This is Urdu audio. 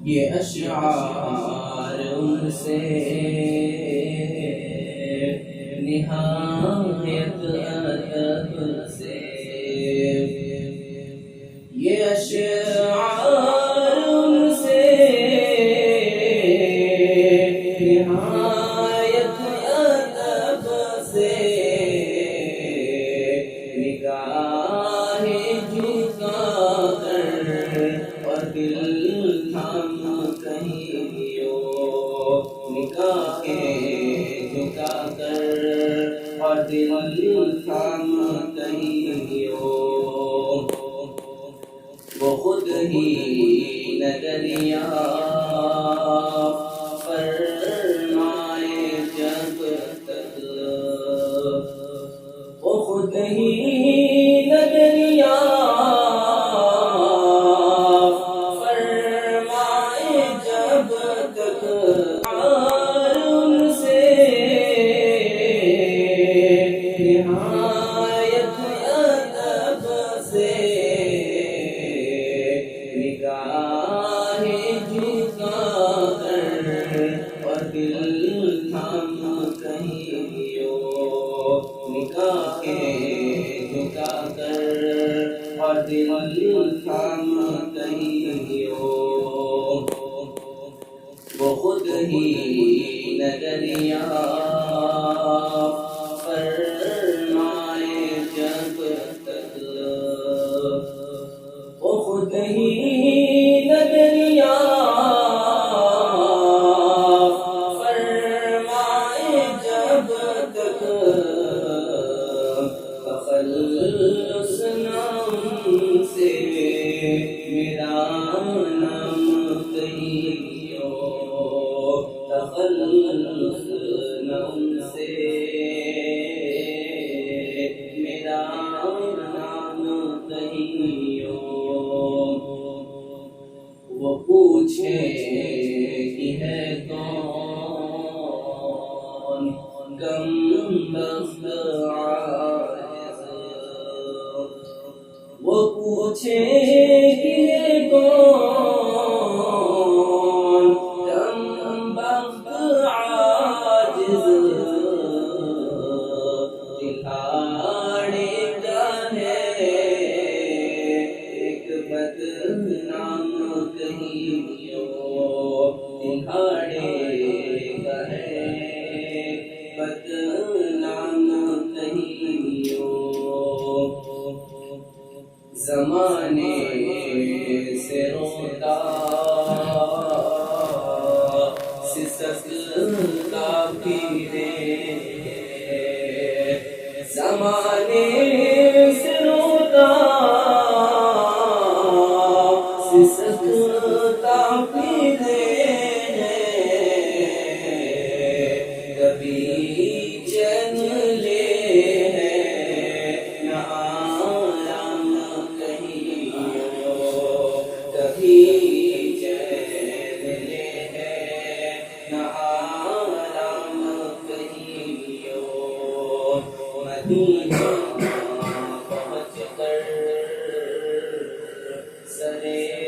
یہ اشعار ان سے نہایت ادب سے، یہ اشعار ان سے نہایت ادب سے، نگاہ جھکا کر اور دل تھام کہیو، نگاہ جھکا کر اور دل تھام کہیو، وہ خود ہی نظریہ فرمائے جب تک، وہ خود ہی نظریہ فرمائے جب تک، ان سے نہایت ادب سے، نگاہ جھکا کر اور دل تھام کہیو، نگاہ جھکا کر اور دل تھام کہیو، وہ خود ہی نظریہ فرمائے جب تک، وہ خود ہی نظریہ فرمائے جب تک، تخلص نام سے میرا نام کہیو، تخلص نام سے میرا نام کہیو، وہ پوچھے کہ ہے کون کم بخت عاجز، وہ پوچھے کہ ہے کون کم بخت عاجز، دکھاڑے کا ہے ایک بدنام کہیو، دکھاڑے کا ہے بدنام کہیو، زمانے سے روتا سسکتا پھرے، زمانے سے روتا کہیں جہاں پہنچ کر سرے